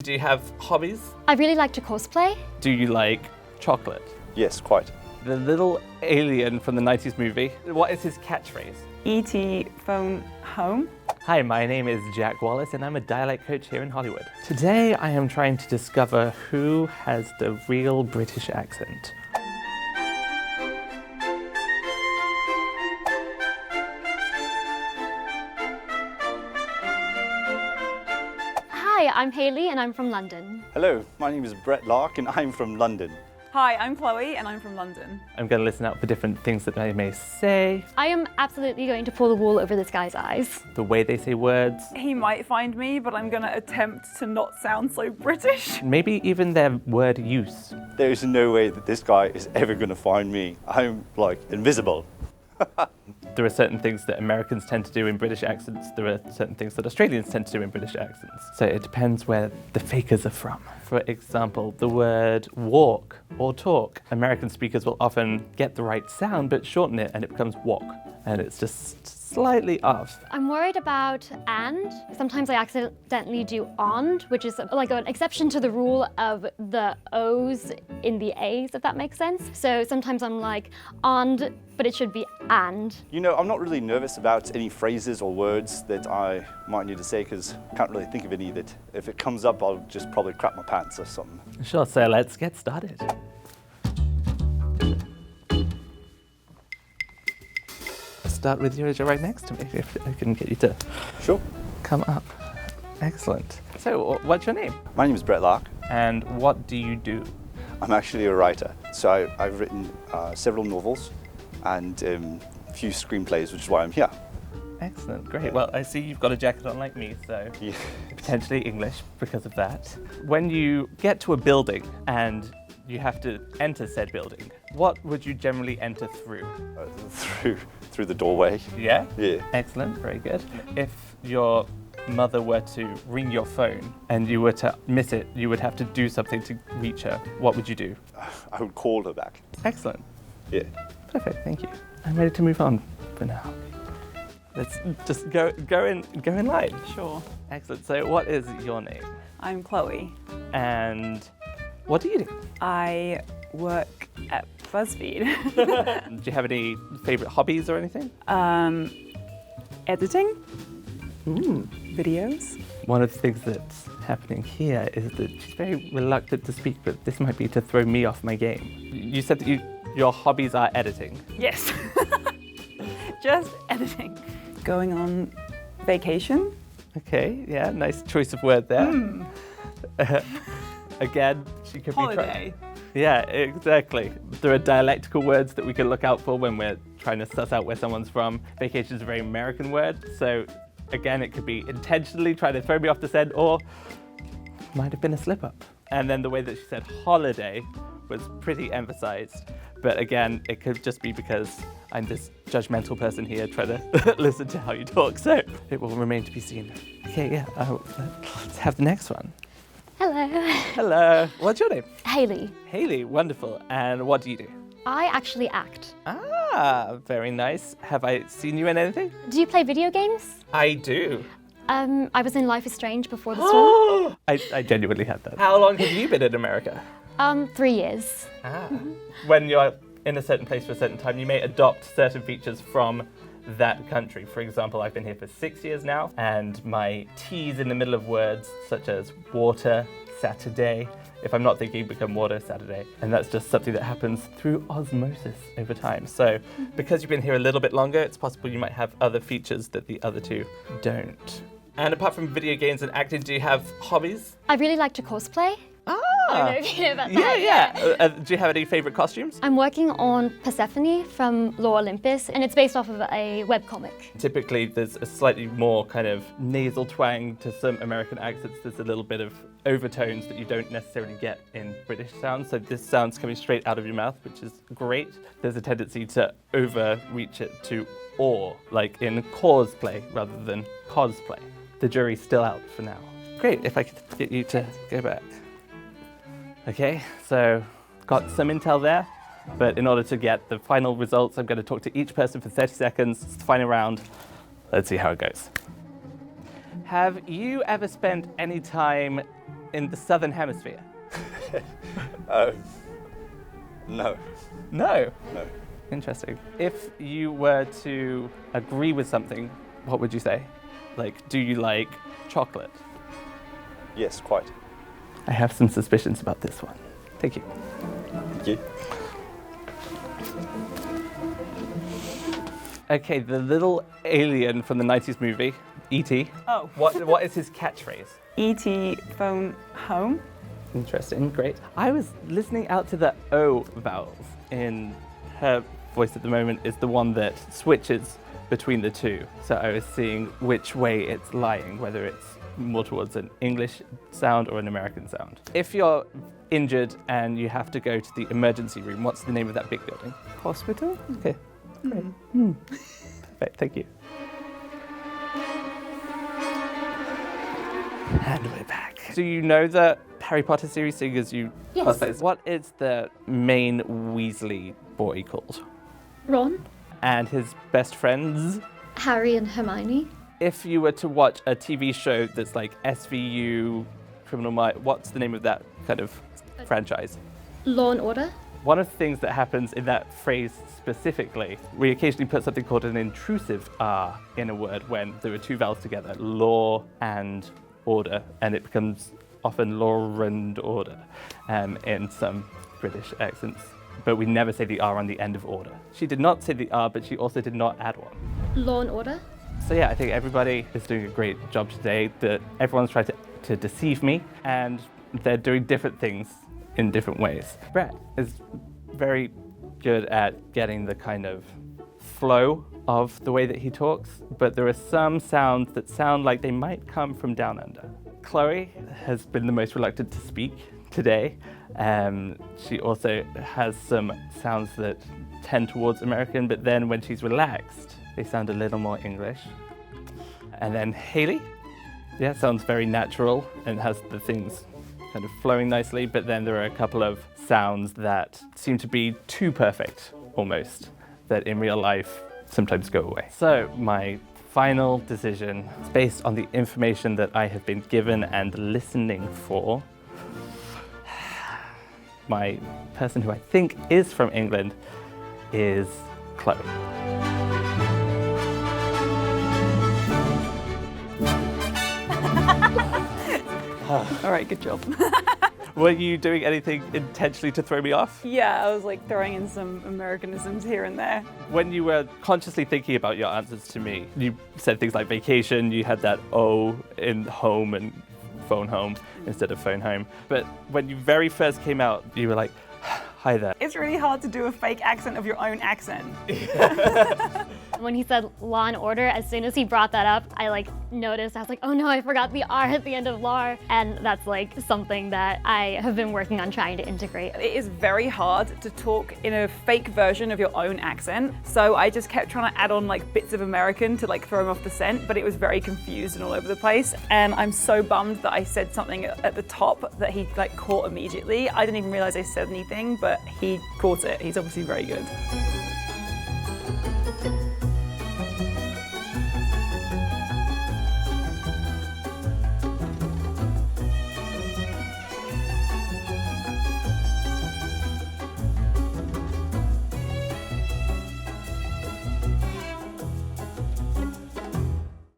Do you have hobbies? I really like to cosplay. Do you like chocolate? Yes, quite. The little alien from the 90s movie, what is his catchphrase? E.T. phone home. Hi, my name is Jack Wallace and I'm a dialect coach here in Hollywood. Today I am trying to discover who has the real British accent. Hi, I'm Hayley and I'm from London. Hello, my name is Brett Lark and I'm from London. Hi, I'm Chloe and I'm from London. I'm going to listen out for different things that I may say, I am absolutely going to pull the wool over this guy's eyes. the way they say words, He might find me, but I'm gonna attempt to not sound so British. maybe even their word use. There is no way that this guy is ever going to find me. I'm like invisible. There are certain things that Americans tend to do in British accents. There are certain things that Australians tend to do in British accents. So it depends where the fakers are from. For example, the word walk or talk. American speakers will often get the right sound but shorten it and it becomes walk. And it's just slightly off. I'm worried about and. Sometimes I accidentally do ond, which is like an exception to the rule of the O's in the A's, if that makes sense. So sometimes I'm like ond, but it should be and. You know, I'm not really nervous about any phrases or words that I might need to say because I can't really think of any that if it comes up, I'll just probably crap my pants or something. Sure, so let's get started. Start with you as you're right next to me, if I can get you to Sure. come up. Excellent. So, what's your name? My name is Brett Lark. And what do you do? I'm actually a writer. So I've written several novels and a few screenplays, which is why I'm here. Excellent, great. Well, I see you've got a jacket on like me, so Yeah. potentially English because of that. When you get to a building and you have to enter said building, what would you generally enter through? Through the doorway. Yeah? Yeah. Excellent, very good. If your mother were to ring your phone and you were to miss it, you would have to do something to reach her. What would you do? I would call her back. Excellent. Yeah. Perfect, thank you. I'm ready to move on for now. Let's just go in line. Sure. Excellent. So what is your name? I'm Chloe. And what do you do? I work at BuzzFeed. Do you have any favorite hobbies or anything? Editing Ooh. videos. One of the things that's happening here is that she's very reluctant to speak, but this might be to throw me off my game. You said that your hobbies are editing. Yes. Just editing. Going on vacation. Okay, yeah, nice choice of word there. Again, she could Holiday. be Yeah, exactly. There are dialectical words that we can look out for when we're trying to suss out where someone's from. Vacation is a very American word, so again, it could be intentionally trying to throw me off the scent or might have been a slip up. And then the way that she said holiday was pretty emphasized. But again, it could just be because I'm this judgmental person here trying to listen to how you talk, so it will remain to be seen. Okay, yeah, let's have the next one. Hello. Hello, what's your name? Hayley. Hayley, wonderful. And what do you do? I actually act. Ah, very nice. Have I seen you in anything? Do you play video games? I do. I was in Life is Strange before this one. I genuinely had that. How long have you been in America? 3 years. Ah. When you're in a certain place for a certain time, you may adopt certain features from that country. For example, I've been here for 6 years now, and my T's in the middle of words, such as water, Saturday, if I'm not thinking, become water, Saturday. And that's just something that happens through osmosis over time. So because you've been here a little bit longer, it's possible you might have other features that the other two don't. And apart from video games and acting, do you have hobbies? I really like to cosplay. I don't know if you know about that. Yeah. Do you have any favorite costumes? I'm working on Persephone from Lore Olympus, and it's based off of a webcomic. Typically, there's a slightly more kind of nasal twang to some American accents. There's a little bit of overtones that you don't necessarily get in British sounds. So this sound's coming straight out of your mouth, which is great. There's a tendency to overreach it to or, like in cosplay rather than cosplay. The jury's still out for now. Great, if I could get you to go back. Okay, so got some intel there, but in order to get the final results, I'm going to talk to each person for 30 seconds. It's the final round. Let's see how it goes. Have you ever spent any time in the Southern Hemisphere? No. No. No. Interesting. If you were to agree with something, what would you say? Like, do you like chocolate? Yes, quite. I have some suspicions about this one. Thank you. Thank you. Okay, the little alien from the 90s movie, E.T. Oh. What is his catchphrase? E.T. phone home. Interesting, great. I was listening out to the O vowels in her voice at the moment is the one that switches between the two. So I was seeing which way it's lying, whether it's more towards an English sound or an American sound. If you're injured and you have to go to the emergency room, what's the name of that big building? Hospital? Okay, great. Perfect, thank you. And we're back. So you know the Harry Potter series, seeing as you Yes. cosplayed. What is the main Weasley boy called? Ron, And his best friends? Harry and Hermione, If you were to watch a TV show that's like SVU, Criminal Minds, what's the name of that kind of franchise? Law and Order, One of the things that happens in that phrase specifically, we occasionally put something called an intrusive R in a word when there are two vowels together, law and order, and it becomes often law and order in some British accents. But we never say the R on the end of order. She did not say the R, but she also did not add one. Law and Order, So yeah, I think everybody is doing a great job today. That everyone's tried to deceive me, and they're doing different things in different ways. Brett is very good at getting the kind of flow of the way that he talks, but there are some sounds that sound like they might come from down under. Chloe has been the most reluctant to speak today. She also has some sounds that tend towards American, but then when she's relaxed, they sound a little more English. And then Haley, yeah, sounds very natural and has the things kind of flowing nicely, but then there are a couple of sounds that seem to be too perfect, almost, that in real life sometimes go away. So my final decision is based on the information that I have been given and listening for. My person who I think is from England is Chloe. All right, good job. Were you doing anything intentionally to throw me off? Yeah, I was like throwing in some Americanisms here and there. When you were consciously thinking about your answers to me, you said things like vacation, you had that O in home and phone home instead of phone home. But when you very first came out, you were like, hi there. It's really hard to do a fake accent of your own accent. When he said Law and Order, as soon as he brought that up, I like noticed, I was like, oh no, I forgot the R at the end of LAR. And that's like something that I have been working on trying to integrate. It is very hard to talk in a fake version of your own accent. So I just kept trying to add on like bits of American to like throw him off the scent, but it was very confused and all over the place. And I'm so bummed that I said something at the top that he like caught immediately. I didn't even realize I said anything, but he caught it. He's obviously very good.